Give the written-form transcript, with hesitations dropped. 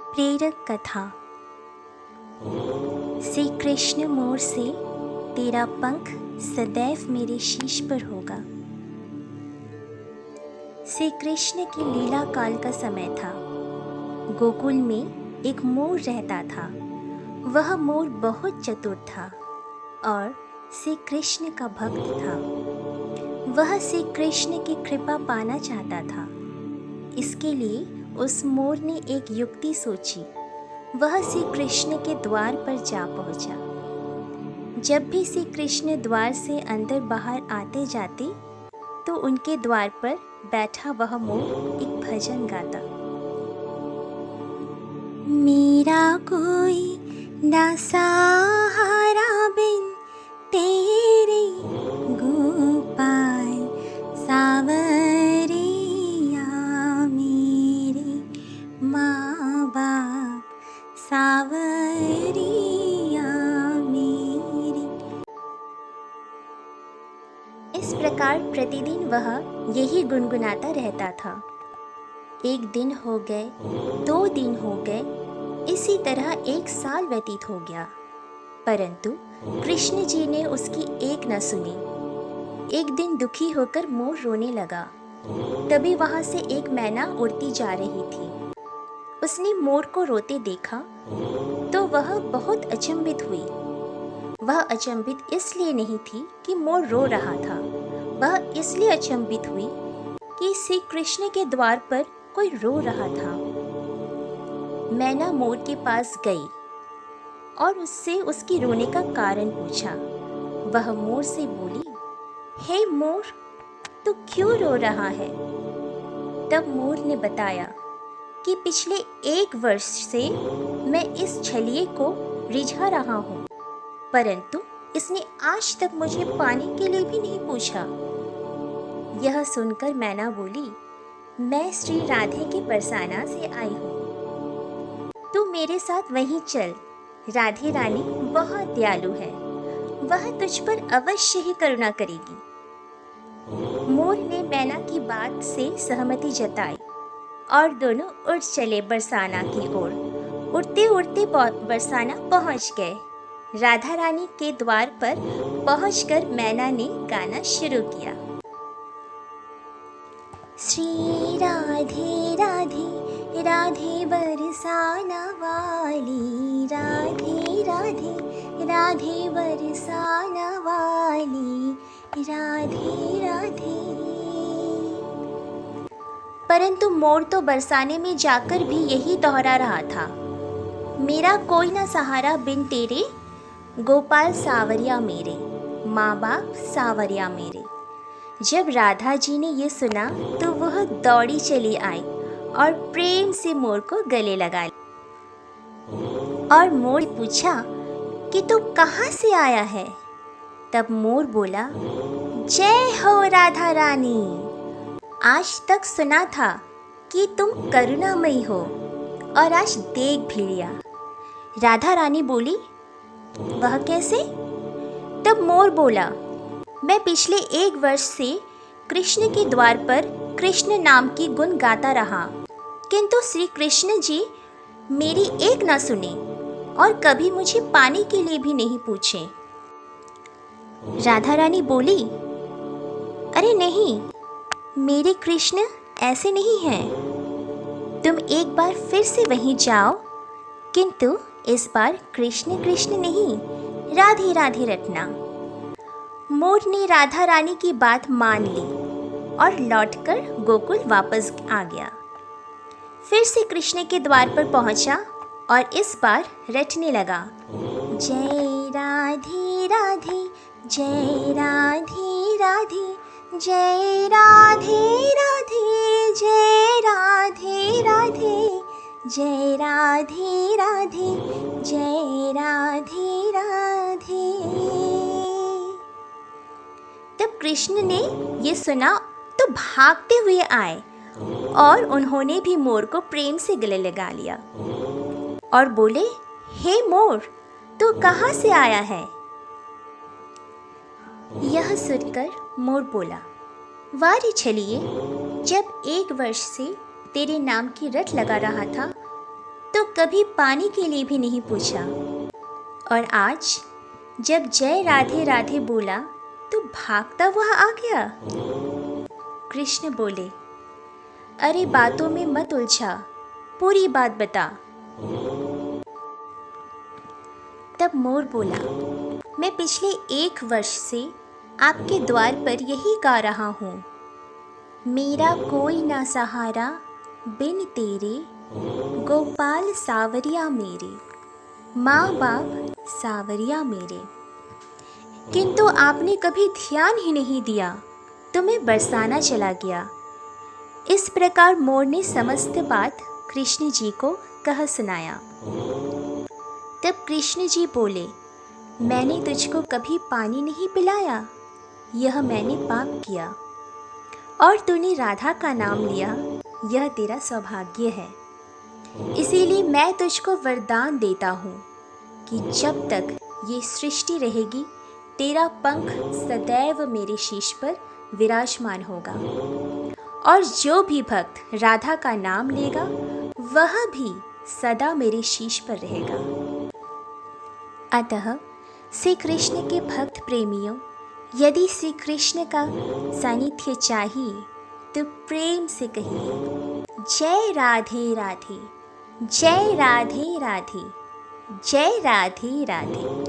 प्रेरक कथा। श्री कृष्ण मोर से तेरा पंख सदैव मेरे शीश पर होगा। श्री कृष्ण की लीला काल का समय था। गोकुल में एक मोर रहता था। वह मोर बहुत चतुर था और श्री कृष्ण का भक्त था। वह श्री कृष्ण की कृपा पाना चाहता था। इसके लिए उस मोर ने एक युक्ति सोची। वह श्री कृष्ण के द्वार पर जा पहुंचा। जब भी श्री कृष्ण द्वार से अंदर बाहर आते जाते तो उनके द्वार पर बैठा वह मोर एक भजन गाता। मेरा कोई ना सहारा बिन तेरे गोपाल सावरिया मेरे माँ बाप सावरिया मेरे। इस प्रकार प्रतिदिन वह यही गुनगुनाता रहता था। एक दिन हो गए, 2 दिन हो गए, इसी तरह 1 साल व्यतीत हो गया, परंतु कृष्ण जी ने उसकी एक न सुनी। एक दिन दुखी होकर मोर रोने लगा। तभी वहां से एक मैना उड़ती जा रही थी। उसने मोर को रोते देखा तो वह बहुत अचंभित हुई। वह अचंभित इसलिए नहीं थी कि मोर रो रहा था, वह इसलिए अचंभित हुई कि श्री कृष्ण के द्वार पर कोई रो रहा था। मैना मोर के पास गई और उससे उसकी रोने का कारण पूछा। वह मोर से बोली, हे मोर, तू क्यों रो रहा है? तब मोर ने बताया कि पिछले 1 वर्ष से मैं इस छलिए को रिझा रहा हूँ, परंतु इसने आज तक मुझे पानी के लिए भी नहीं पूछा। यह सुनकर मैना बोली, मैं श्री राधे के बरसाना से आई हूँ, तू मेरे साथ वहीं चल। राधे रानी बहुत दयालु है, वह तुझ पर अवश्य ही करुणा करेगी। मोर ने मैना की बात से सहमति जताई और दोनों उड़ चले बरसाना की ओर। उड़ते उड़ते बरसाना पहुंच गए। राधा रानी के द्वार पर पहुंचकर मैना ने गाना शुरू किया। श्री राधे राधे राधे बरसाना वाली, राधे राधे राधे बरसाना वाली, राधे राधे। परंतु मोर तो बरसाने में जाकर भी यही दोहरा रहा था, मेरा कोई ना सहारा बिन तेरे गोपाल सावरिया मेरे, माँ बाप सावरिया मेरे। जब राधा जी ने ये सुना तो वह दौड़ी चली आई और प्रेम से मोर को गले लगा लिया। और मोर पूछा कि तू कहाँ से आया है? तब मोर बोला, जय हो राधा रानी, आज तक सुना था कि तुम करुणामयी हो और आज देख भी लिया। राधा रानी बोली, वह कैसे? तब मोर बोला, मैं पिछले 1 वर्ष से कृष्ण के द्वार पर कृष्ण नाम की गुण गाता रहा, किंतु श्री कृष्ण जी मेरी एक न सुने और कभी मुझे पानी के लिए भी नहीं पूछे। राधा रानी बोली, अरे नहीं, मेरे कृष्ण ऐसे नहीं हैं। तुम एक बार फिर से वहीं जाओ, किंतु इस बार कृष्ण कृष्ण नहीं, राधे राधे रटना। मोर ने राधा रानी की बात मान ली और लौटकर गोकुल वापस आ गया। फिर से कृष्ण के द्वार पर पहुंचा और इस बार रटने लगा, जय राधे राधे, जय राधे राधे, जय राधे राधे, जय राधे राधे, जय राधे राधे, जय राधे राधे। तब कृष्ण ने ये सुना तो भागते हुए आए और उन्होंने भी मोर को प्रेम से गले लगा लिया और बोले, हे मोर, तू कहाँ से आया है? यह सुनकर मोर बोला, वाह रे छलिए, जब 1 वर्ष से तेरे नाम की रट लगा रहा था तो कभी पानी के लिए भी नहीं पूछा, और आज जब जय राधे राधे बोला तो भागता हुआ आ गया। कृष्ण बोले, अरे बातों में मत उलझा, पूरी बात बता। तब मोर बोला, मैं पिछले 1 वर्ष से आपके द्वार पर यही गा रहा हूँ, मेरा कोई ना सहारा बिन तेरे, गोपाल सावरिया मेरे, माँ बाप सावरिया मेरे। किंतु आपने कभी ध्यान ही नहीं दिया तो मैं बरसाना चला गया। इस प्रकार मोर ने समस्त बात कृष्ण जी को कह सुनाया। तब कृष्ण जी बोले, मैंने तुझको कभी पानी नहीं पिलाया, यह मैंने पाप किया, और तूने राधा का नाम लिया, यह तेरा सौभाग्य है। इसीलिए मैं तुझको वरदान देता हूँ कि जब तक ये सृष्टि रहेगी तेरा पंख सदैव मेरे शीश पर विराजमान होगा, और जो भी भक्त राधा का नाम लेगा वह भी सदा मेरे शीश पर रहेगा। अतः श्री कृष्ण के भक्त प्रेमियों, यदि श्री कृष्ण का सानिध्य चाहिए तो प्रेम से कहिए, जय राधे राधे, जय राधे राधे, जय राधे राधे।